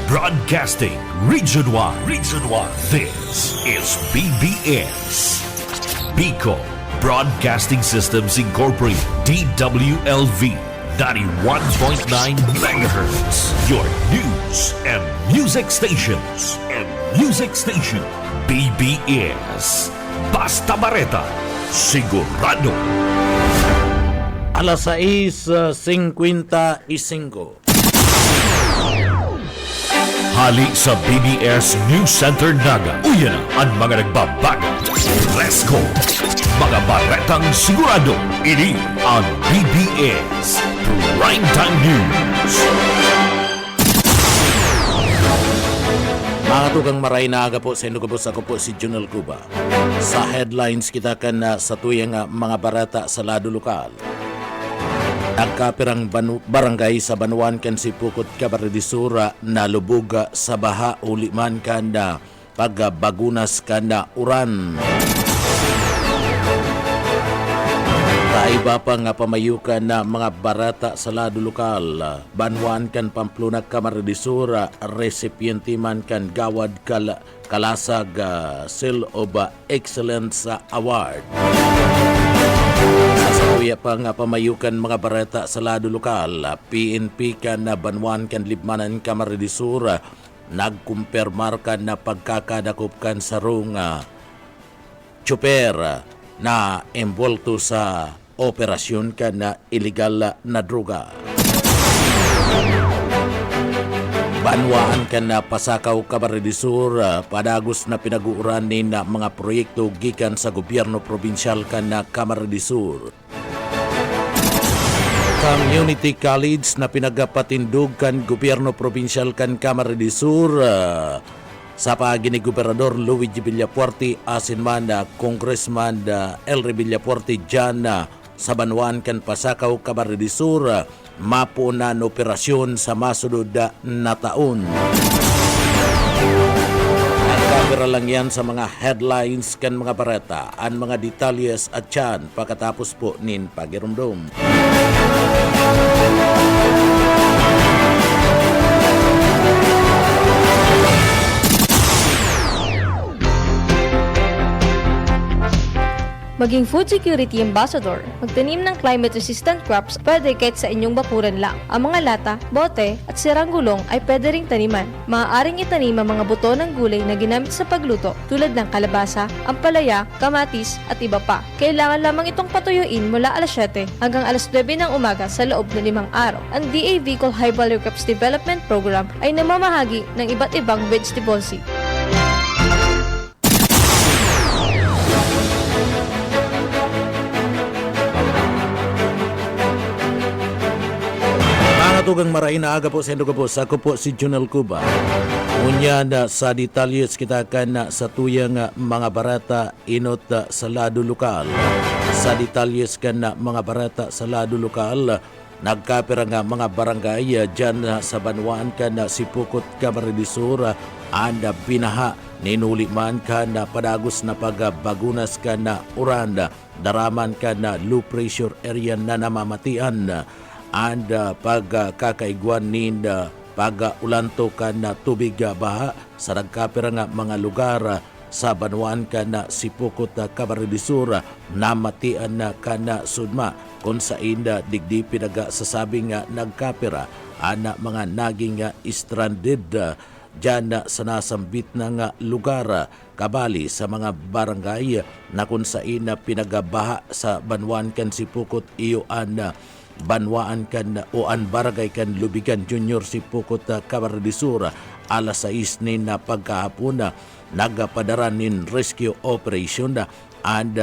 Broadcasting Region 1. Region 1. This is BBS. Bicol Broadcasting Systems Incorporated. DWLV 91.9 MHz. Your news and music stations. BBS. Basta Bareta. Sigurado. Alas 6:55. Hali sa BBS News Center Naga. Uyan na ang mga nagbabago. Let's go! Mga baretang sigurado. Ini ang BBS Primetime News. Mga tugang maray na aga po sa Indogabos, ako po si Junel Cuba. Sa headlines kita kan sa tuyang mga barata sa lado lokal. Nagkapirang barangay sa Banuan kan si Pukot Cabarredisura na lubuga sa baha uli man kan na pagbagunas kan na uran. Kaiba pa nga pamayukan na mga barata sa lado lokal. Banuan kan Pamplona Cabarredisura recipiente man kan Gawad Kalasag Seal of Excellence Award. Sasakuya pa nga pamayukan mga barata sa lado lokal. PNP kan na Banuan kan Libmanan Cabarredisura nagkumpirmar kan na pagkakadakop kan sa runga tsuper na embolto sa operasyon kan na illegal na droga. Banwaan kan na Pasakaw Cabarredisura padagos na pinaguuran ni na mga proyekto gikan sa gobyerno probinsyal kan na Camarredisur. Community College na pinagapatindog kan gobyerno probinsyal kan Camarredisur sa pagi ni Gobernador Luigi Villapuerte asin man na Congressman Elry Villapuerte dyan sa Banuan kan Pasakaw Cabarredisur mapunan operasyon sa masunod na taon. Nagkapira lang yan sa mga headlines kan mga barata ang mga detalyes at yan pagkatapos po nin pagirumdum. Maging food security ambassador, magtanim ng climate-resistant crops pwede kahit sa inyong bakuran lang. Ang mga lata, bote at sirang gulong ay pwede ring taniman. Maaaring itanim ang mga buto ng gulay na ginamit sa pagluto tulad ng kalabasa, ampalaya, kamatis at iba pa. Kailangan lamang itong patuyuin mula alas 7 hanggang alas 9 ng umaga sa loob ng 5 araw. Ang DA Bicol High Value Crops Development Program ay namamahagi ng iba't ibang vegetable seed. Tugang maray na aga po sa Indogabos. Ako po si Junel Cuba. Unya na sa detalyes kita kan na sa tuyang mga barata inot sa lado lokal. Sa detalyes kan na mga barata sa lado lokal, nagkapira nga mga barangay dyan sa Banuan kan na si Pukot Cabarredisura anda binaha ninuli man kan na padagos na pagbagunas kan na uranda daraman kan na low pressure area na namamatian and pagkakaiguan nin pag-ulanto kan na tubig baha sa nagkapira nga mga lugar sa Banuan kan na si Pukot Cabarredisura na matian na kan na sudma kung sa inda digdi pinaga sasabing nga nagkapira ana mga naging stranded dyan sa nasambit na nga lugar kabali sa mga barangay na kung sa ina pinagabaha sa Banuan kan si Pukot iyo Banwaan kan o an barangay kan Lubigan Junior si Pukot Cabarredisura alas 6 nin na pagkahapon nagapadaran nin rescue operation and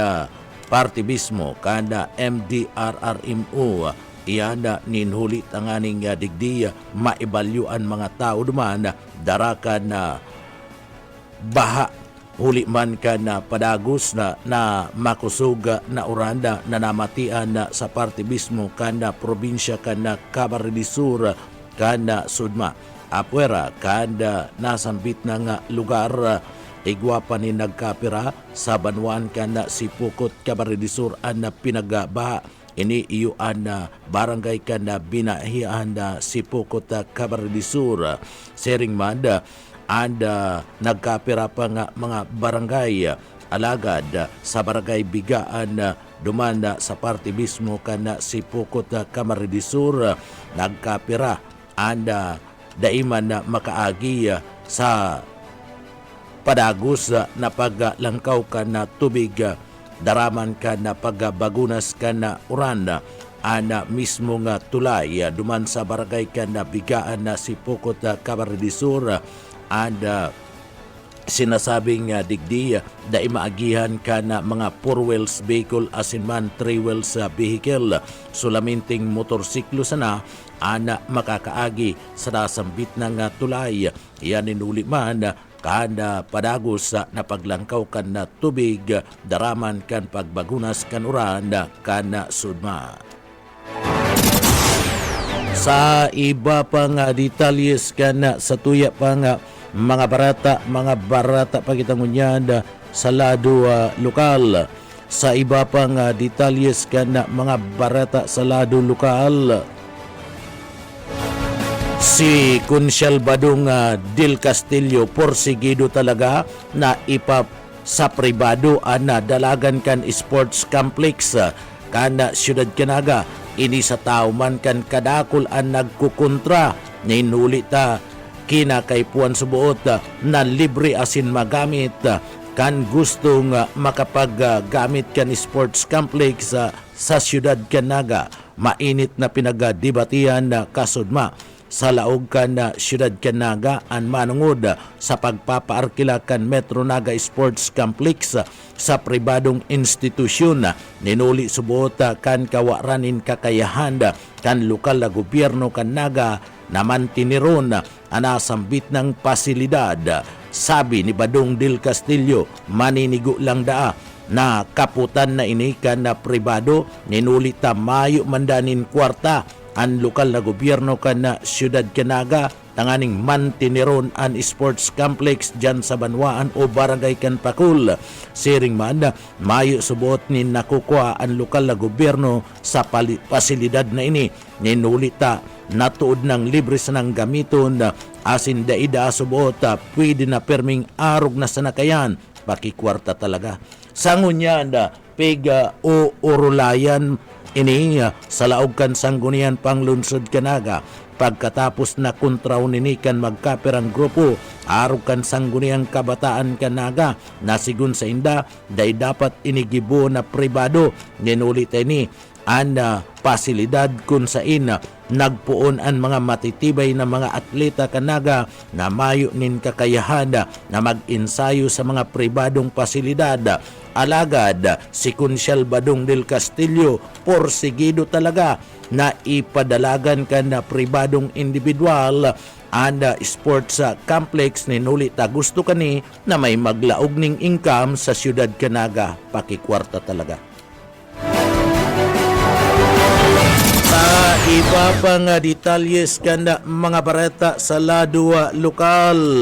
party mismo kada MDRRMO iyan ninhuli tanganing digdi maibalyuan mga tao duman darakan na baha huli man ka na padagos na makusuga na uranda na namatian na sa parte mismo kana probinsya kana Cabarredisura kana sudma apwera kada nasambit na nga lugar igwa ni nagkapira sa Banuan kana si Pukot Cabarredisura na pinagabaha ini iyuan na barangay kan na binahian na Sipokot Camarines Sur. Sering man anda nagkapira pa nga mga barangay alagad sa barangay Bigaan duman sa parte mismo kan Sipokot Camarines Sur. Nagkapira anda daiman na makaagi sa padagos na paglangkaw ka na tubig, daraman ka na pagbagunas ka na uran ana mismo nga tulay duman sa barangay ka na Bigaan na Sipokot Camarines Sur. And sinasabing digdi dai maagihan ka na mga 4 wheels vehicle asin man 3 wheels vehicle sulaminting motorsiklo sana ana makakaagi sa nasambit ng tulay. Yan inuli man kada padagos na paglangkaw kan na tubig, daraman kan pagbagunas kan uran kan sudma. Sa iba pang detalyes kan sa tuya pang mga barata pagitangunyan sa lado lokal. Sa iba pang detalyes kan mga barata sa lado lokal, si Kunsyal Badong Del Castillo porsigido talaga na ipap sa pribado na dalagan kan sports complex kan Siyudad Canaga. Ini sa tao man kan kadakol ang nagkukontra ninulita kinakaipuan subuot na libre asin magamit kan gustong makapaggamit kan sports complex sa Siyudad Canaga. Mainit na pinagdebatihan na kasudma sa laog kan Siyudad Canaga ang manungod sa pagpapaarkila kan Metro Naga Sports Complex sa pribadong institusyon. Ninuli subuot kan kawaranin kakayahan kan lokal na gobyerno kan Naga naman tiniron anasambit ng pasilidad. Sabi ni Badong Del Castillo, maninigo lang daa na kaputan na inikan na pribado, ninulita mayo mandanin kwarta ang lokal na gobyerno kan na Siyudad Canaga tanganing mantiniron an sports complex dyan sa Banwaan o barangay kan Pakul. Siring man mayo subot ni nakukuha ang lokal na gobyerno sa pasilidad na ini. Ninulita natuod ng libre sa nang gamiton asin daida subot pwede na perming arog na sanakayan pakikwarta talaga. Sangunyan pega o orulayan ini sa laog kan Sanggunian Panglunsod Canaga pagkatapos na kontraw ninikan magkaperang grupo arog kan Sangguniang Kabataan Canaga na sigun sa inda day dapat inigibo na pribado. Ninulit ni ang pasilidad kung sain nagpuon ang mga matitibay na mga atleta Canaga na mayo nin kakayahan na mag-ensayo sa mga pribadong pasilidad. Alagad si Kunsyal Badong Del Castillo porsigido talaga na ipadalagan ka na pribadong individual and sports complex. Ninulita gusto kani na may maglaog ning income sa Siyudad Canaga pakikwarta talaga. Iba pang detalyes kanda mga bareta sa lado lokal.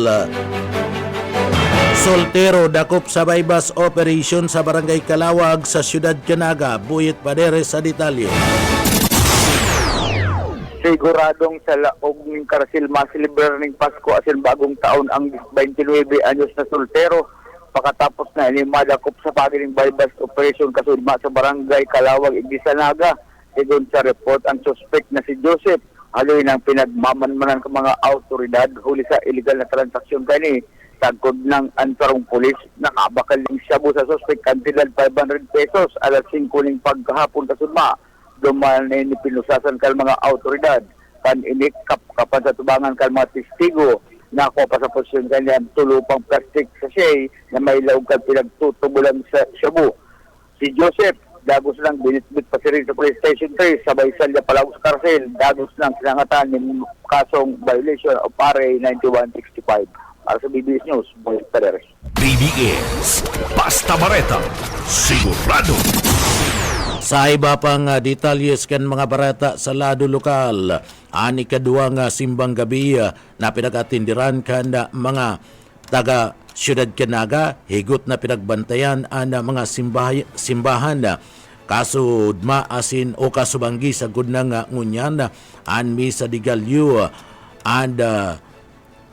Soltero dakop sa bypass operation sa Barangay Kalawag sa Siyudad Canaga. Buyet Padere sa detalye. Siguradong sa laog ng Karasil masilibrar ng Pasko asin bagong taon ang 29 anyos na soltero. Pakatapos na inimadakop sa paging bypass operation kasudma sa Barangay Kalawag, Igdisanaga. Sigon sa report, ang suspect na si Joseph haloy ng pinagmamanmanan ng mga autoridad huli sa illegal na transaksyon kani. Tagkod ng ansarong pulis, nakabakal ng shabu sa suspect kantidad 500 pesos alas 5 ng pagkahapon kasudma. Duman na pinusasan kal mga autoridad kan inikap kapan sa tubangan kal mga testigo na ako pa sa posisyon kanyan tulupang plastic sa siyay na may laog kal pinagtutubulan sa shabu. Si Joseph dagos lang binitbit pa siya sa police station 3 sabay salya palaw sa karsel. Dagos lang sinangatan ng kasong violation of RA 9165. Para sa BBS News, Boy Paderes. BBS Basta Bareta Sigurado. Sa iba pang detalyes kan mga barata sa lado lokal, ani kadua nga simbang gabi na pinagatindiran kan mga taga Siyudad Canaga, higot na pinagbantayan ang mga simbahan kasud maasin o kasubanggi sa gudnang ngunyan an misa di Galyo and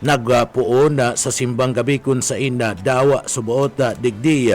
nagpuon sa simbang gabi kun sa ina dawa subuot digdi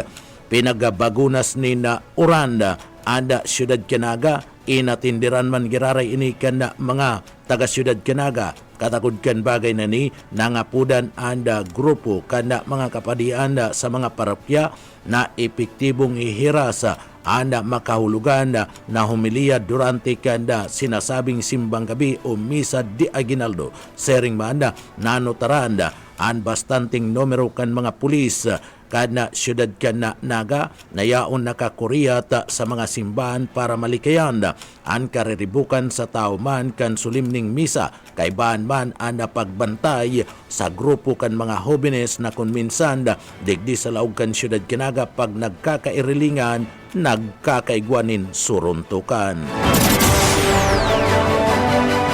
pinagabagunas ni na Uranda anda siyudad Kanaga inatindiran man giraray ini kan mga taga siyudad Kanaga katakod kan bagay na ni nangapudan anda grupo kana mga kapadian sa mga parokya na epektibong ihirasa anda makahulugan na humiliya durante kanda sinasabing simbang gabi o misa di Aguinaldo sering manda nanotaranda an bastanting numero kan mga pulis kana siyudad kana Naga nayaon nakakuriyat sa mga simbahan para malikayan an kariribukan sa tao man kan sulimning misa kay baan man an pagbantay sa grupo kan mga hobenes na kun minsan digdi sa laog kan siyudad Kinaga pag nagkakairilingan nagkakaigwanin suruntukan.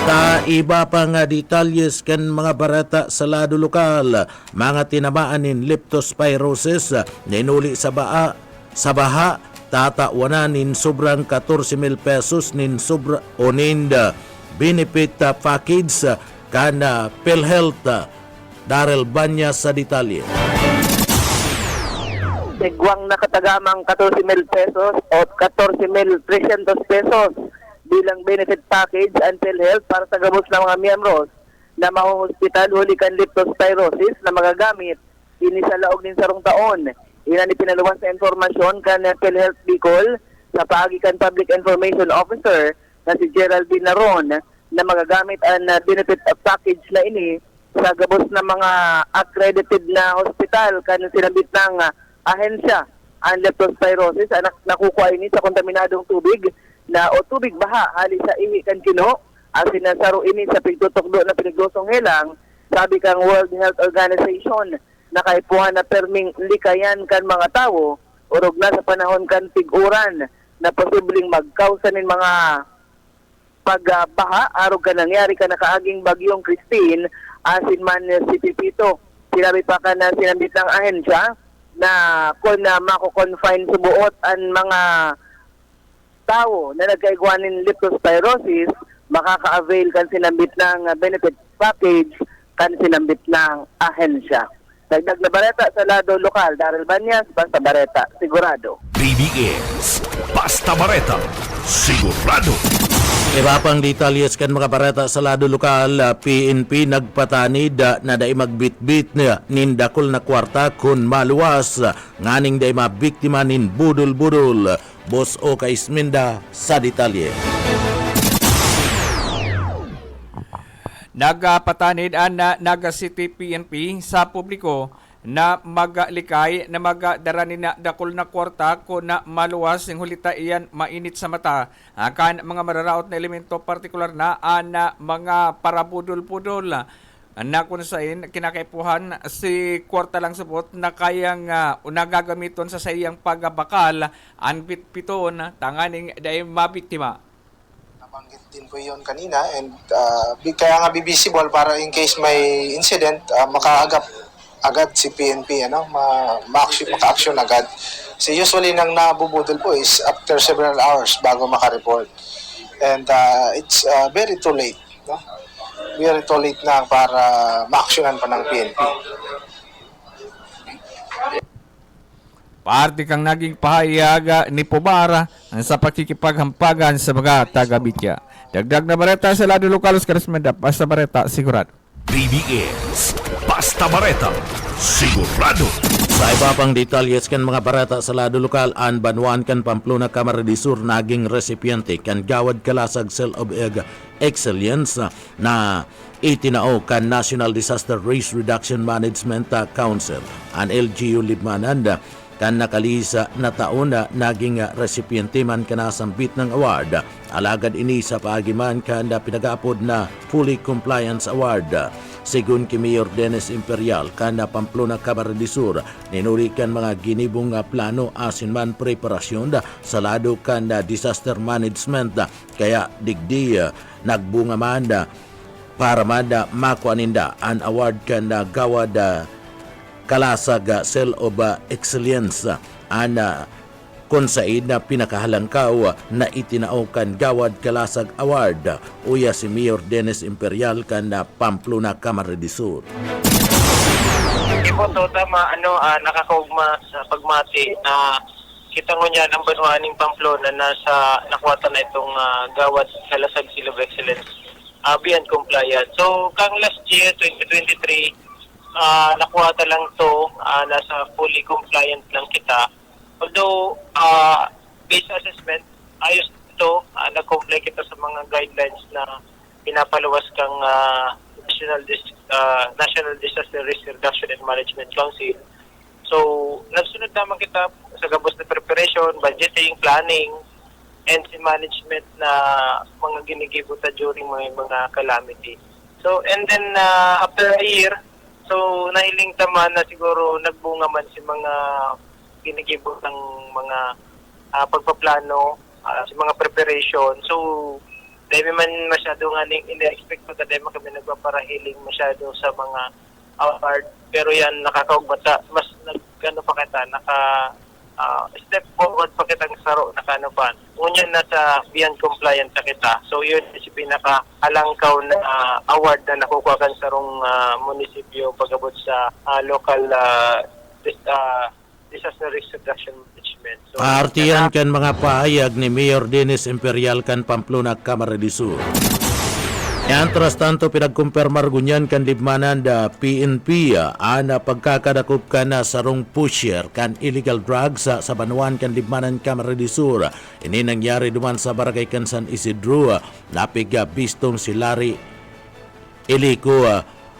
Ta iba pa nga detalyes kan mga barata sa lado lokal, mga tinamaan nin leptospirosis ninuli sa baha tatawanan nin sobrang 14,000 pesos nin sobra o ninda benefit package kana PhilHealth. Darrell Banya sa detalye. Tigwang nakatagamang 14,000 pesos o 14,300 pesos bilang benefit package and PhilHealth para sa gamot ng mga miyembros na mahuhospital huli kan leptospirosis na magagamit ini sa laog nin sarong taon. Iyan ni pinaluwas sa informasyon kan PhilHealth Bicol sa paagikan Public Information Officer na si Geraldine Naron na magagamit ang benefit package na ini sa gabos ng mga accredited na hospital kan sinabit ng ahensya ang leptospirosis ang nakukuha ini sa kontaminadong tubig na o tubig baha hali sa ihi kan Kino ang sinasaro ini sa pigtutukdo na pinigdosong helang sabi kang World Health Organization na kaipuhan na perming likayan kan mga tao urog na sa panahon kan tiguran na posibleng magkausa nin mga pagbaha arog ka nangyari ka nakaaging bagyong Christine asin man si Pipito sinabi pa ka na sinambit ng ahensya na kung mako-confine subuot ang mga tao na nagkaigwanin leptospirosis, makaka-avail kan sinambit ng benefit package kan sinambit ng ahensya. Dagdag na bareta sa lado lokal, Darrell Banyas, Basta Bareta, Sigurado. BBS Basta Bareta Sigurado. Iba pang detalyes kan mga barata sa lado lokal, PNP nagpatanid na day magbitbit na nindakol na kwarta kun maluwas nganing day mabiktima nin budol-budol. Boss O Kaisminda sa detalye. Nagapatanid ang Naga City PNP sa publiko na magalikay na magadaranin na dakol na kwarta ko na maluwas ng hulita iyan mainit sa mata akan mga mararaot na elemento partikular na mga parabudol-budol na kung saan kinakaipuhan si kwarta lang sabot na kayang nagagamiton sa sayang pagbakal ang bitpiton tanganing dahil mabiktima. Nabanggit din po yun kanina and kaya nga bibisible para in case may incident makaagap agad si PNP maka-action agad. So usually nang nabubudol po is after several hours bago maka-report and it's very too late, no? Very too late na para ma-actionan pa ng PNP. Parte kang naging pahayag ni Pobara sa pakikipaghampagan sa mga taga-Bitya. Dagdag na bareta sa lado lokal sa Karismeda, Basta Bareta, Sigurado. BBS Basta Bareta Sigurado. Sa iba pang detalyes kan mga barata sa lado lokal, ang Banwan kan Pamplona Camarines Sur naging recipiente kan Gawad Kalasag Cell of Excellence na itinao kan National Disaster Risk Reduction Management Council. Ang LGU Libmananda kan nakalisa na taon na naging recipiente man kanasambit ng award. Alagad ini sa paagiman kan pinag-apod na Fully Compliance Award. Sigun ki Mayor Dennis Imperial kana Pamplona Camarines Sur ninuri kan mga ginibong plano asin man preparasyon sa lado kan disaster management kaya digdi nagbunga man para man makuaninda an award kan Gawad Kalasag Cell of Excellence an kung said na pinakahalangkaw na itinao kan Gawad Kalasag Award uya si Mayor Dennis Imperial kan Pamplona Camarines Sur. Hindi po to tama, nakakaugma sa pagmati na kita mo niya ang banwaning Pamplona na nakuwata na itong Gawad Kalasag Seal of Excellence beyond compliant. So, kang last year, 2023, nakuwata lang to, nasa fully compliant lang kita. Although, based assessment, ayos ito, nag-comply kita sa mga guidelines na pinapaluwas kang National Disaster Risk Reduction and Management Council. So, nagsunod naman kita sa gabos na preparation, budgeting, planning, and management na mga ginigibuta during mga calamity. So, and then after a year, so nahiling tama na siguro nagbunga man si mga ginigibutang mga pagpaplano, si mga preparation. So, dahil man masyado nga ina-expect ko dahil kami nagpaparahiling masyado sa mga award. Pero yan, nakakaugbata. Mas pa kita, step forward pa kitang saro, pa. Ngunyan nasa beyond compliant na kita. So yun, si pinaka-alangkaw na award na nakukuha kan sarong munisipyo pagabot sa local disaster risk reduction management. So, Artiyan kan mga pahayag ni Mayor Dennis Imperial kan Pamplona Camarines Sur. Antras tanto pinagkumpirmar gunyan kan libmanan da PNP ana pagkakadakop ka na sarong pusher kan illegal drugs sa Banuan kan libmanan Camarines Sur. Ini nangyari duman sa barangay kan San Isidro. Napiga bistong si Larry Elico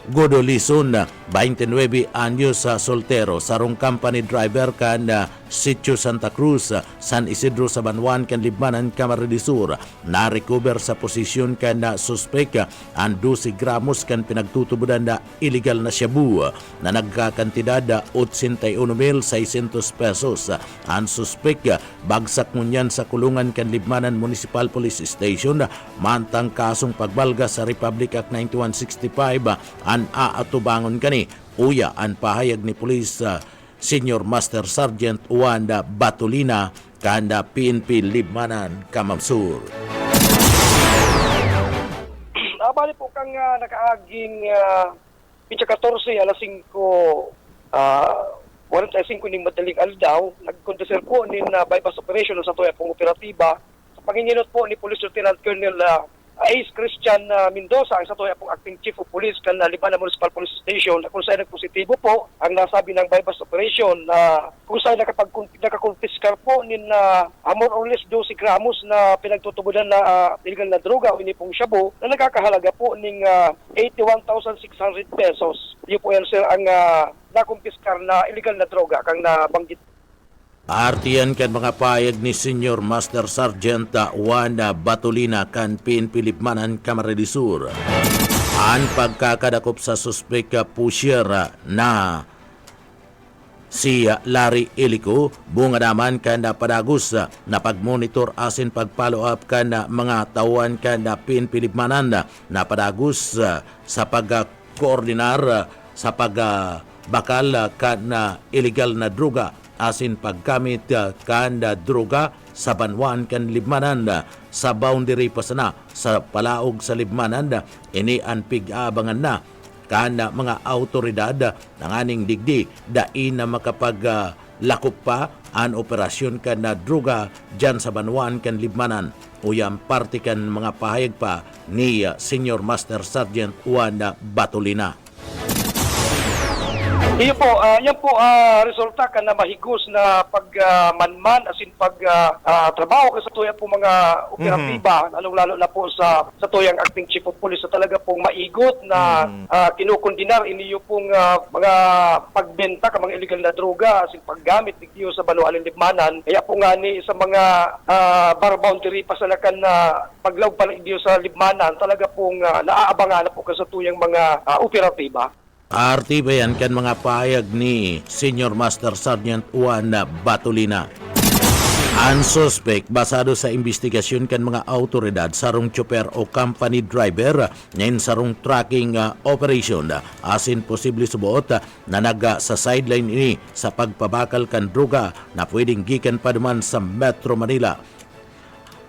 Godolison, 29 anyos soltero, sarong company driver kan Sitio Santa Cruz, San Isidro sa Banuan kan libmanan Camarines Sur. Na-recover sa posisyon kan suspek ang 12 gramos kan pinagtutubudan na illegal na shabu na nagkakantidad 81,600 pesos. Ang suspek bagsak ngunyan sa kulungan kan libmanan Municipal Police Station mantang kasong pagbalga sa Republic Act 9165 an aatubangon kani. Uya ang pahayag ni Police Senior Master Sergeant Wanda Batulina kanda PNP Libmanan Kamamsur. Bali po kang nakaaging pitsa 14 alas 5 45 ning madaling aldaw nagkondeser po nin bypass operation sa tuya pong operatiba sa panginginot po ni Police Lieutenant Colonel Ace Christian Mendoza ang sa tuya pong acting chief of police kan Libmanan Municipal Police Station na kung saan nagpositibo po ang nasabi ng bypass operation na kung saan nakakonfiskar po nin more or less 12 gramos na pinagtutubudan na illegal na droga o ini pong shabu na nagkakahalaga po ning 81,600 pesos. Yun po yan sir ang nakonfiskar na illegal na droga kang nabanggit. Artiyan kan mga payag ni Senior Master Sergeant Wanda Batulina kan PNP Libmanan Camarines Sur. Ang pagkakadakop sa suspek pusher na si Larry Elico bunga naman kan padagus na pagmonitor asin pag-follow up kan mga tawan kan PNP Libmanan na padagus sa pag-koordinar sa pagbakal kan illegal na droga asin paggamit kanda droga sa Banuan kan Libmanan sa boundary pasana sa palaog sa Libmanan ini ang pig-abangan na kanda mga autoridad ng aning digdi dain na makapag-lakop pa ang operasyon kanda droga dyan sa Banuan kan Libmanan. Uyang parte kan mga pahayag pa ni Senior Master Sergeant Wanda Batulina. Yan po resulta ka na mahigos na pagmanman asin trabaho sa tuya po mga operatiba lalong-lalo na po sa tuyang acting chief of police na talaga pong maigot na kinukondinar iniyo pong mga pagbenta ka mga illegal na droga asin paggamit digdiyo sa Banuan Libmanan. Kaya po nga ni sa mga bar boundary pasalakan na paglaw pa digdiyo sa Libmanan talaga pong naaabangan na po ka sa tuyang mga operatiba. Arti bayan kan mga pahayag ni Senior Master Sergeant Wanda Batulina. Ang suspect basado sa investigasyon kan mga autoridad sarong chopper o company driver ngayon sarong tracking operation asin posible subuot na naga sa sideline ini sa pagpabakal kan droga na pwedeng gikan pa duman sa Metro Manila.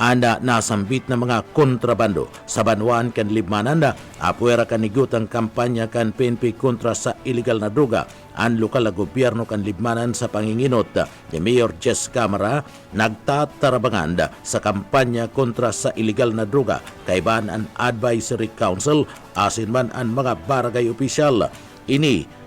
Anda nasambit na mga kontrabando sa Banwaan kan Libmanan apuera kanigut ang kampanya kan PNP kontra sa illegal na droga. Ang lokal na gobyerno kan Libmanan sa panginginot ni Mayor Jess Camara nagtatarabangan sa kampanya kontra sa illegal na droga kaiban ang Advisory Council asin man ang mga barangay opisyal. Ini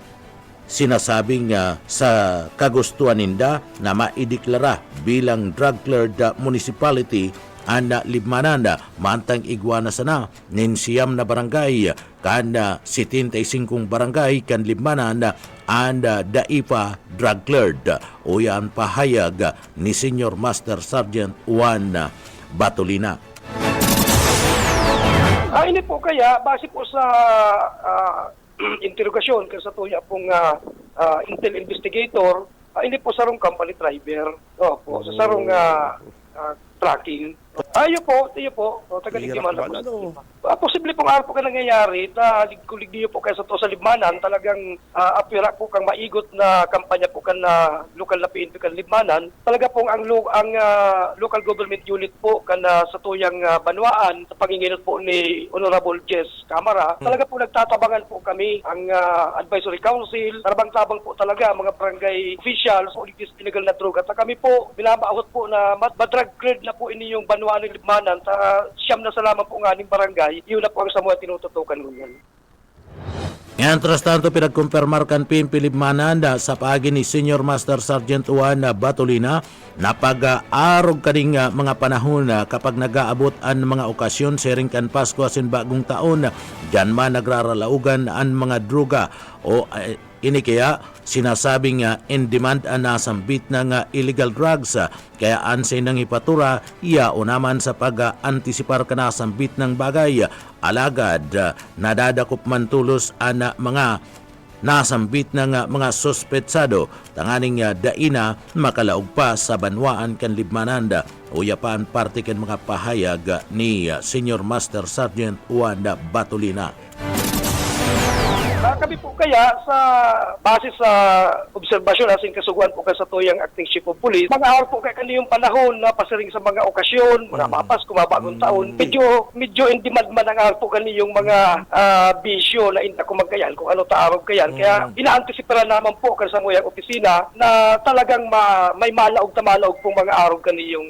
sinasabing sa kagustuhan ninda na maideklara bilang drug-cleared municipality ang Libmanan mantang igwana sana ninsiyam na barangay kan 75 barangay kan Libmanan ang daipa drug-cleared o yan pahayag ni Senior Master Sergeant Juan Batolina. Ini po kaya, base po sa interogasyon kasi tuya pong intel investigator, hindi po sarong company driver. Po, sa sarong tracking. Iyo po, taga-Libmanan po. Posible pong araw po ka nangyayari na kulig niyo po kayo sa Libmanan, talagang apira po kang maigot na kampanya po kan na lokal na PNP kan Libmanan. Talaga pong ang local government unit po kan sa tuyang Banwaan, sa panginginot po ni Honorable Jess Camara, talaga po nagtatabangan po kami ang Advisory Council, tarabang-tabang po talaga mga barangay officials o illegal na droga. At kami po, binabaot po na madrag cleared na po ini yung Banwaan ng Libmanan, siyam na salamat po nga ng barangay, yun na po ang sa mga tinututukan ngayon. Mientras tanto, pinagkumpirmar kan PNP Libmanan sa paagi ni Senior Master Sergeant Juan Batolina na pag-aarog kaning mga panahon kapag nag-aabot ang mga okasyon sering kan Pasko asin bagong taon, dyan man nagraralaugan ang mga droga o ini kaya sinasabing in demand ang nasambit ng illegal drugs kaya ansay nang ipatura iya o naman sa pag-antisipar ka nasambit ng bagay alagad nadadakop man tulos ang mga nasambit ng mga suspetsado tanganing daina makalaog pa sa Banwaan kan Libmanan o yapan parte kan mga pahayag ni Senior Master Sergeant Juan Batolina. Kami po kaya sa base sa obserbasyon asing kasuguan po kaya sa tuyang acting chief of police, mga araw po kaya kaniyong panahon na pasiring sa mga okasyon, mga Pasko, mga bagong taon, medyo in demand man ang araw po kaniyong mga bisyo na inta kumagayan kung ano taarog kayan. Kaya inaantisiparan naman po kaya sa nguyang opisina na talagang may malaog pong mga araw kaniyong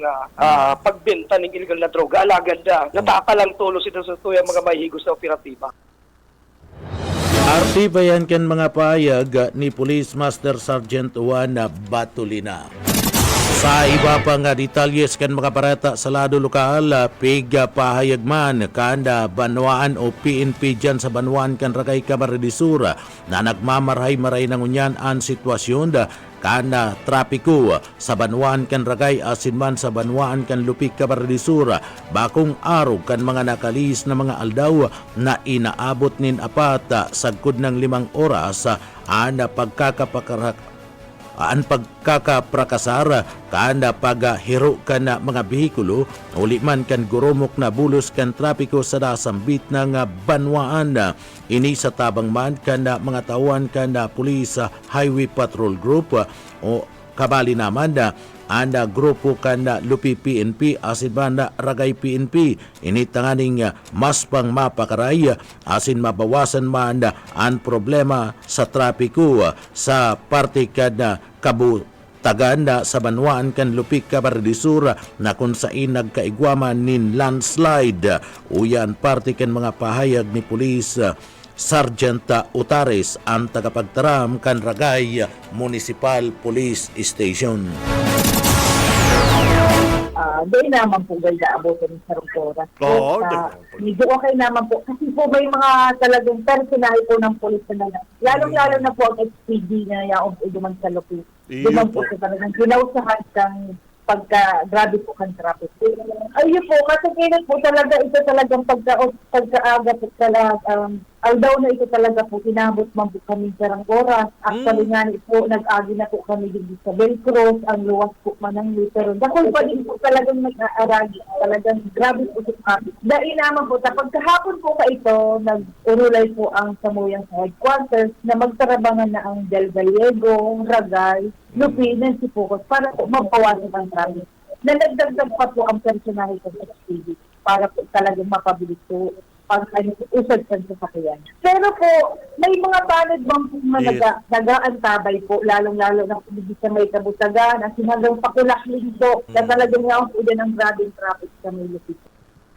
pagbenta ng illegal na droga. Alagad natakalang tulos ito sa tuyang mga mahigos na operatiba. Artibayan kan mga payag ni Police Master Sergeant Juan Batolina. Sa iba pang detalyes kan mga parata sa lado lokal, piga pahayag man kanda Banwaan o PNP dyan sa Banwaan kan Ragay Camarines na nagmamaray-maray ng unyan ang sitwasyon kana trapiko sa Banwaan kan Ragay asin man sa Banwaan kan Lupig Camarines bakong araw kan mga nakalis na mga aldaw na inaabot nin apat sagkod ng 5 oras ang pagkakaprakasar kanda paghiro kan mga behikulo uli man kan gurumok na bulos kan trapiko sa dasambit ng Banwaan. Ini sa tabang man kan mga tawan kan Police Highway Patrol Group o kabali naman anda grupo kan Lupi PNP asin banda Ragay PNP ini tanganing mas pang mapakaray asin mabawasan man ang problema sa trapiko sa parte kan kabutagan sa Banwaan kan Lupig Camarines na kung saan nagkaigwaman nin landslide uyan parte kan mga pahayag ni Police Sergeant Utares ang tagapagtaram kan Ragay Municipal Police Station. Doon naman po guys, abutin sa oras. Oo, medyo okay naman po. Kasi po may mga talagang personal po ng polis na lalong-lalo na po ang SPD na yaong duman sa Lupig. Duman po sa talagang ginausahan kang pagka-grabe po kang traffic. Ayun po, kasi kailan po talaga ito talagang pagka-aga po talagang Although na ito talaga po, tinabot man po kami sa oras. Actually nga po, nag-agi na po kami din sa Belcros, ang luwas po man ng litero. Dahil pa din po talagang nag-aaragi, talagang grabe po sa kami. Dahil naman po, pagkahapon po ka ito, nag-urulay po ang Samuyang sa headquarters na magtarabangan na ang Del Gallego, Ragay, Lupi, Nancy Pucos para po mabawasan ang traffic. Nalagdagdag pa po ang personahe ko sa SPD para po talagang mapabilis po usad sa sasakyan. Pero po, may mga banad bang po na nag-aantabay po, lalong-lalo na po sa may Kabusagan, at hanggang Pakulakling po, na talagang nga po din ang grabing traffic sa may Lupit.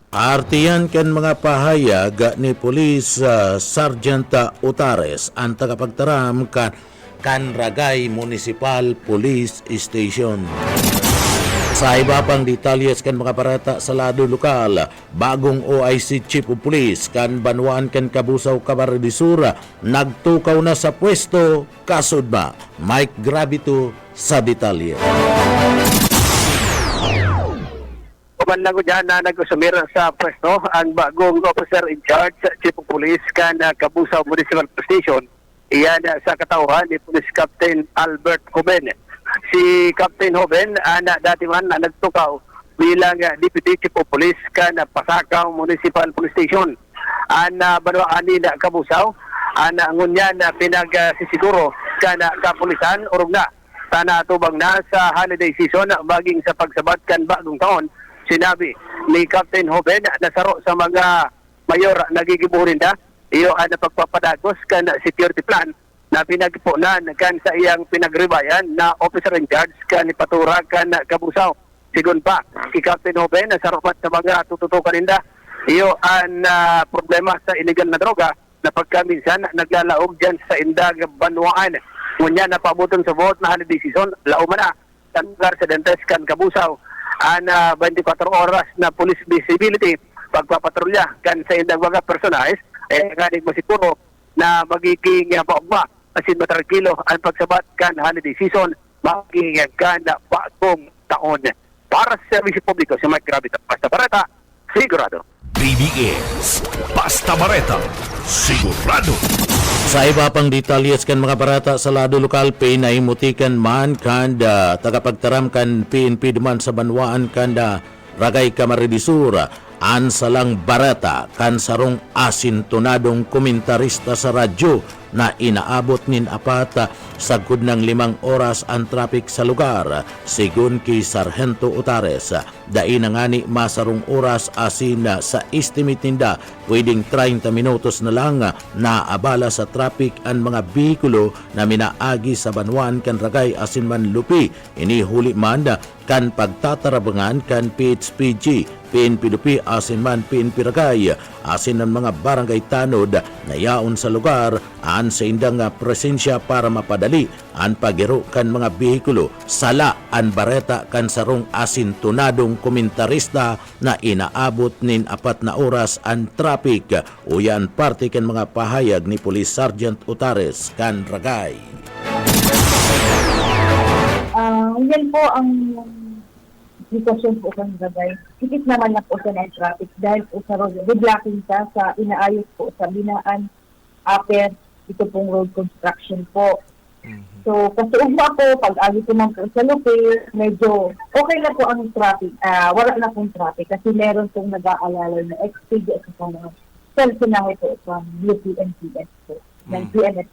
Artiyan kan mga pahayag ni Police Sergeant Utares ang tagapagtaram kan Ragay Municipal Police Station. Sa iba pang detalyes kan mga parata sa lado lokal, bagong OIC Chief of Police kan Banwaan kan Kabusaw Camarines nagtukaw na sa pwesto kasud ba Mike Gravito sa detalye. Kumanda ko dyan na nag-usumira sa pwesto ang bagong officer in charge Chief of Police kan Kabusaw Municipal Station. Iyan sa katauhan ni Police Captain Albert Hoben. Si Captain Hoben dati man nagtukaw bilang Deputy Chief of Police kan Pasakaw Municipal Police Station. Banwaan ni Kabusaw ngunyan pinagsisiguro kan kapulisan urog na sana tubang na sa holiday season baging sa pagsabat kan bagong taon. Sinabi ni Captain Hoben na saro sa mga mayor nagigibuhin na iyo ang pagpapadagos kan security plan na pinagpunan kan sa iyang pinagribayan na officer in charge kan ipatura kan Kabusaw. Sigun pa, si Captain Hoben na sarupat sa mga tututukan ninda, iyo ang problema sa illegal na droga na pagkaminsan naglalaog dyan sa Indag Banwaan. Ngunyan na pabuton sa vote na holiday season, lauman na sa lugar sa Dentes kan Kabusaw. Ang 24 oras na police visibility, pagpapatrolya kan sa Indag mga personahes, nganig mo siguro na magiging paugma asin matrangkilo ang pagsabat kan holiday season magiging kan bagong taon. Para sa servisyo publiko si Mike Gravito, Basta Barata, sigurado. BBS Basta Bareta, sigurado. Sa iba pang detalyes kan mga barata sa lado lokal, pinahimutikan man kan tagapagtaram kan PNP duman sa Banwaan kan Ragay Camarines an salang barata kan sarong asintonadong komentarista sa radyo na inaabot nin apat sagud ng 5 oras ang traffic sa lugar. Sigun kay Sargento Utares, dai na ngani masarong oras asin sa estimate ninda pwedeng 30 minutos na lang na abala sa traffic ang mga bihikulo na minaagi sa Banwaan kan Ragay asin man Lupi. Inihuli man kan pagtatarabangan kan PHPG, PNP Lupi asin man PNP Ragay asin ang mga barangay tanod na yaon sa lugar an sa indang presensya para mapadali ang pagiro kan mga bihikulo. Sala ang bareta kan sarong asintonadong komentarista na inaabot nin 4 na oras ang traffic. Uyan parte kan mga pahayag ni Police Sergeant Utares kan Ragay. Yan po ang sitwasyon po kan Ragay. Sikit naman na po sa ng traffic dahil po sa road. Biglaking sa inaayos po sa binaan after ito pong road construction po. So, kasi po, pag-agi po man po sa Lupi, medyo okay na po ang traffic. Wala na pong traffic kasi meron pong nag-aalala na XPG at sa mga personahe po from Lupi MTS po. Ng PNS.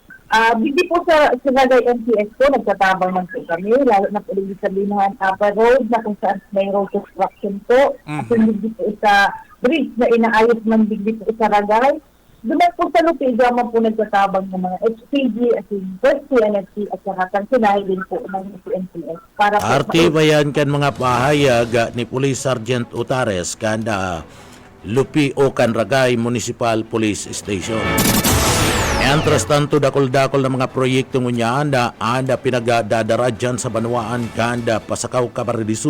Hindi po sa Ragay MTS po, nagtatabang man po kami, lalo na po rin sa Binahan Upper Road na kung saan may road construction po. At hindi po sa bridge na inaayos man hindi po sa Ragay. Doon po sa Lupi, naman po nagtatabang ng mga HPG at yung first PNSC at saka kansunahe din po ng PNPS. Arti bayan kan mga pahayag ni Police Sergeant Utares kan Lupi o kan Ragay Municipal Police Station. Mientras tanto, dakol-dakol na mga proyekto ngunya anda pinagdadara dyan sa Banwaan kanda Pasakaw Camarines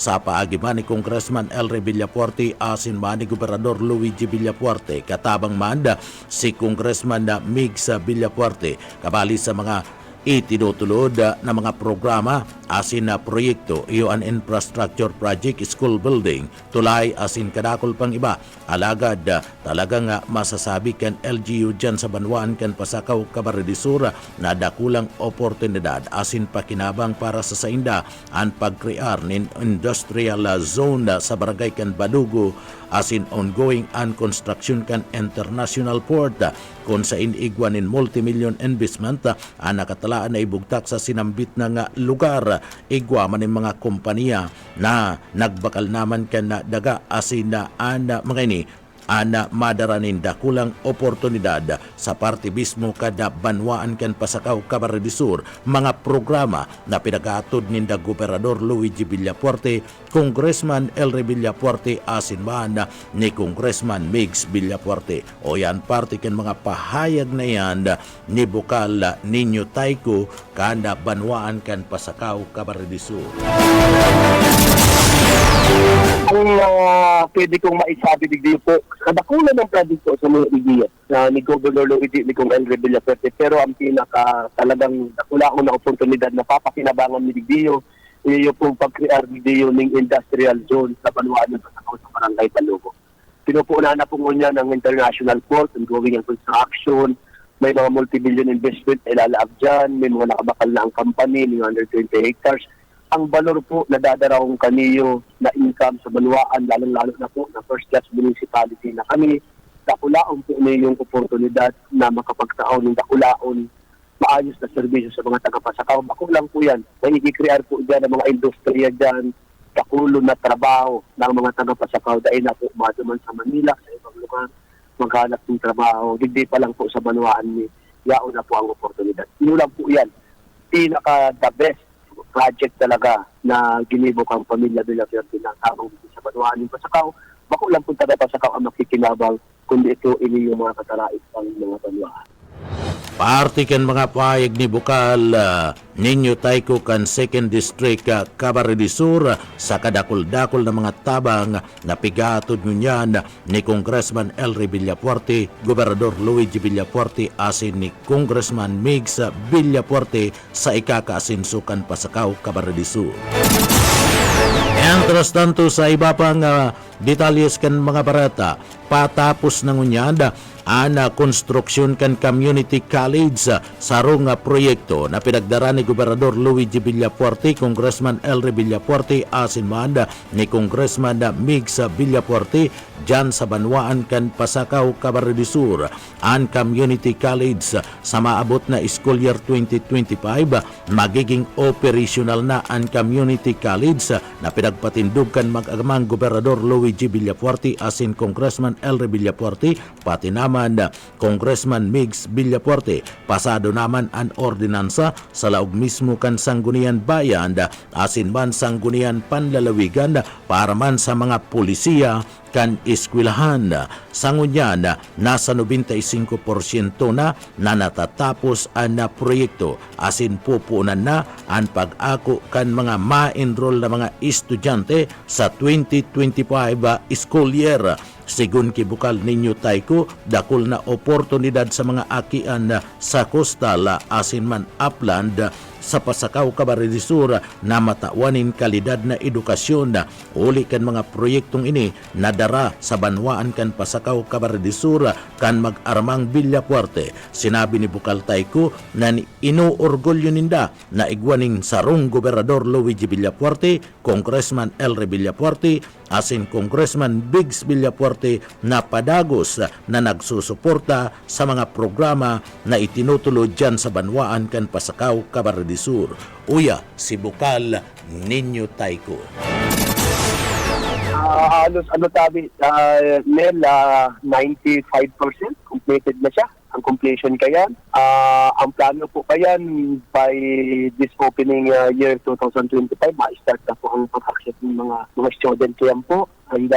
sa paagiman ni Congressman Elre Villapuerte asin man ni Gobernador Luigi Villapuerte. Katabang manda si Congressman Migs Villapuerte kabali sa mga itinutulod na mga programa asin na proyekto iyo an infrastructure project, school building, tulay asin kadakol pang iba. Alagad talagang masasabi kan LGU dyan sa Banwaan kan Pasakaw Camarines Sur na dakulang oportunidad asin pakinabang para sa sainda ang pagkrear nin industrial zone sa barangay kan Badugo asin ongoing ang construction kan international port kung sa inigwanin multimillion investment ang nakatalaan na ibugtak sa sinambit na nga lugar. Igwa man ng mga kompanya na nagbakal naman kan na daga asin na mga ini ana madaranin dakulang oportunidad sa parte mismo kada Banwaan kan Pasakaw Camarines Sur mga programa na pinagatod ni Gobernador Luigi Villafuerte, Congressman Elry Villafuerte asin man ni Congressman Migs Villafuerte. O yan parte kan mga pahayag na yan ni Bukal Ninyo Taiko kada Banwaan kan Pasakaw Camarines Sur. Ang pwede kong maisabi digdi po, kadakulan ng project po sa mga ideya ni Governor Luigi ni Kong Elry Villafuerte, pero ang pinaka talagang dakulaon na oportunidad na papakinabangan ni Digdiyo, iyo pong pag-create Digdiyo ng industrial zone sa Banwaan ng Pasakaw sa Barangay Balugo. Pinupuunahan na po niya ng international port, ongoing ang construction, may mga multi-billion investment ilalaab dyan, may mga nakabakal na ang company, may 120 hectares. Ang valor po na dadarahong kaniyo na income sa Banwaan, lalong-lalo na po na first-class municipality na kami, dakulaon po na yung oportunidad na makapagtaon ng dakulaon maayos na serbisyo sa mga taga-Pasakaw. Bako lang po yan. May i-create po dyan ng mga industriya dyan, dakulo na trabaho ng mga taga-Pasakaw dahil na po maduman sa Manila, sa ibang lugar, maghanap ng trabaho. Hindi pa lang po sa Banwaan ni yaon na po ang oportunidad. Yun lang po yan. Pinaka-the best project talaga na ginibok ang pamilya Villafuerte na tamang dito sa Banwaan ng Pasakaw. Bako lang po taga-Pasakaw ang makikinabang kundi ito ini yung mga katarait ng mga Banwaan. Parte kan mga pahayag ni Bukal Ninyo Taiko kan 2nd District Camarines Sur sa kadakol-dakol na mga tabang na pigatod ngunyan ni Congressman Elry Villafuerte, Gobernador Luigi Villafuerte asin ni Congressman Migs Villafuerte sa ikakaasinsukan Pasakaw Camarines Sur. Entras tanto sa iba pang detalyes kan mga barata, patapos ng unyanda ana konstruksyon kan community college sarong proyekto na pinagdara ni Gobernador Luigi Villafuerte, Congressman Elry Villafuerte asin manda ni Congressman Migs Villafuerte dyan sa Banwaan kan Pasakaw Camarines Sur. Ang community college sa maabot na school year 2025 magiging operational na ang community college na pinagpatindog kan mag-agamang Gobernador Luigi Villafuerte asin Congressman Elry Villafuerte pati naman Congressman Migs Villafuerte. Pasado naman ang ordinansa sa laog mismo kan Sangguniang Bayan asin man Sangguniang Panlalawigan para man sa mga pulisiya kan eskwelahan. Sangunyan, nasa 95% na natatapos ang proyekto asin pupunan na ang pag-ako kan mga ma-enroll na mga estudyante sa 2025 school year. Sigun kibukal Ninyo Taiko, dakol na oportunidad sa mga akian sa coastal asin man upland sa Pasakaw Camarines Sur na matawanin kalidad na edukasyon. Uli kan mga proyektong ini nadara sa Banwaan kan Pasakaw Camarines Sur kan mag-armang Villafuerte. Sinabi ni Bukal Taiko na inuorgulyo ninda na igwaning sarong Gobernador Luigi Villafuerte, Congressman Elry Villafuerte asin Congressman Migs Villafuerte na padagos na nagsusuporta sa mga programa na itinutulod dyan sa Banwaan kan Pasakaw Camarines Sur. Uya, si Bukal Ninyo Taiko. Halos tabi, Nel, 95% completed na siya. Ang completion kaya. Ang plano po kaya by this opening year 2025, ma-start na po ang pag-accept ng mga student kaya po. And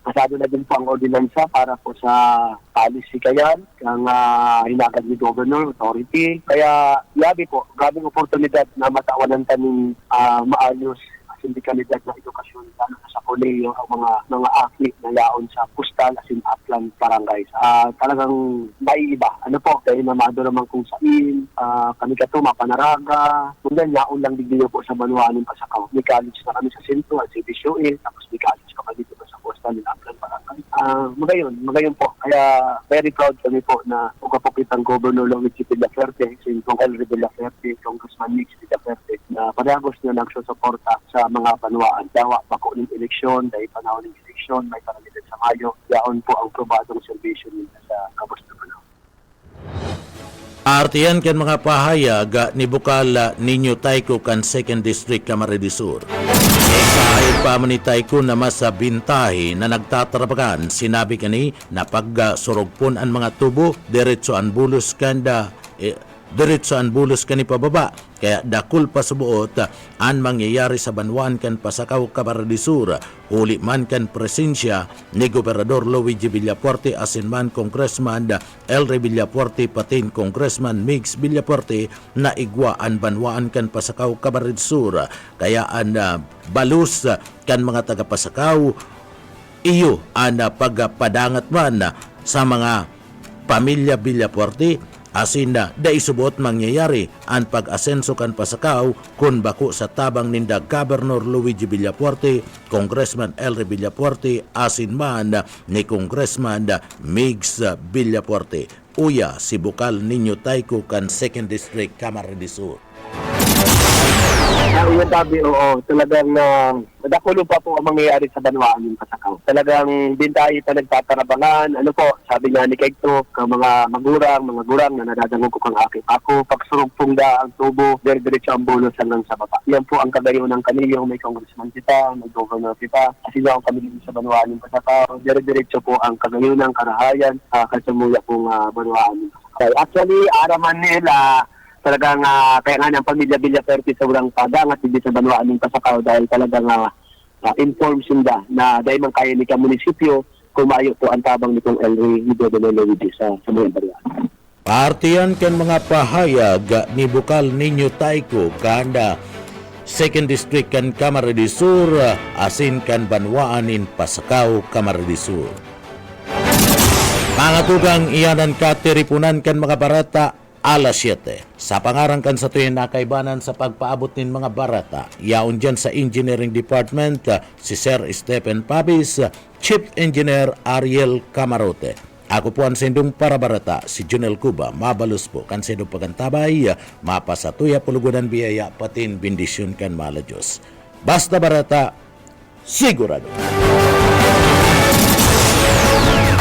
kasado na din po ang ordinansa para po sa policy kaya ang hinagad ni Governor Authority. Kaya yabi po, grabing oportunidad na matawanan kaming maayos sindikalidad na edukasyon, lalo na sa koleyo, ang mga athlete na yaon sa postal as in upland barangays. Talagang maiiba. Ano po, dahil namado naman kung saan, kami ka Mapanaraga, kung yan, yaon lang digdiyo po sa Banuanin Pasakaw. May college na kami sa Sinto, at CBCOE, tapos may college pa kami dito sa postal in upland barangay. Magayon po. Kaya very proud kami po na ukapokitang Governor Luigi Villaferte, si Kong Elry Villaferte, Congressman Mix Villaferte, na parehagos na nagsusuporta sa mga Banuaan. Dawa pa ko ng eleksyon, dahil panahon ng eleksyon, may paramitan sa Mayo, yaon po ang probadong servisyo nila sa Cabos de Banuan. Artiyan kan mga pahayag ni Bukal Ninyo Taiko kan 2nd District Camarines Sur. Sa ayod pa man ni Taiko na mas bintahe na nagtatrabakan, sinabi kani na pagsurugpon ang mga tubo, diretso ang bulos kanda diretso ang bulos kani pababa. Kaya dakul pa sa buot ang mangyayari sa Banuan kan Pasakaw, Camarines Sur. Huli man kan presensya ni Gobernador Luigi Villafuerte, asin man Congressman Elry Villafuerte, patin Congressman Mix Villafuerte na igwa ang Banuan kan Pasakaw, Camarines Sur. Kaya ang balus kan mga taga Pasakaw iyo ang pagpadangat man sa mga pamilya Villafuerte, asin na daisubot mangyayari ang pag-asenso kan Pasakaw kung bako sa tabang ninda Governor Luigi Villafuerte, Congressman Elry Villafuerte, asin man ni Congressman Migs Villafuerte. Uya si Bukal Ninyo Taiko kan 2nd District Camarines Sur. Yung sabi, oo, talagang nadakulo pa po ang mangyayari sa Banuan yung Pasakaw. Talagang din tayo pa nagtatarabangan. Ano po, sabi nga ni Kekto, mga gurang na nadadangog ko kang akin. Ako, pagsurugpong da ang tubo, diretso ang bulos hanggang sa baba. Yan po ang kagayon ng kaniyong may congressman kita, may governor kita. Kasi nga ang kami sa Banuan yung Pasakaw. Diretso po ang kagayon ng karahayan, kasumuya pong Banuan yung Pasakaw. Actually, araman nila, talagang kaya nga ng pamilya Villaferte sa urang padangat hindi sa Banuan ng Pasakaw dahil talagang informed sila na dahil man kaya ni ka munisipyo kumayo po ang tabang nitong Elry ni Governor Luigi sa mga Banuan. Partiyan kan mga pahayag ni Bukal Ninyo Taiko kanda 2nd District kan Camarines Sur, asin kan Banuan in Pasakaw, Camarines Sur. Mga tugang iyanan ka tiripunan kan mga barata alas 7. Sa pangarangkan sa tuwing nakaibanan sa pagpaabot ng mga barata, yaon dyan sa Engineering Department, si Sir Stephen Pabis, Chief Engineer Ariel Camarote. Ako po ang sendong para barata, si Junel Cuba, mabalos po kan sendong pagantabay, mapasatuya pulugunan biyaya, patin bendisyon kan mala Diyos. Basta barata, sigurado.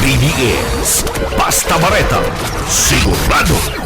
BDS Basta Bareta, sigurado.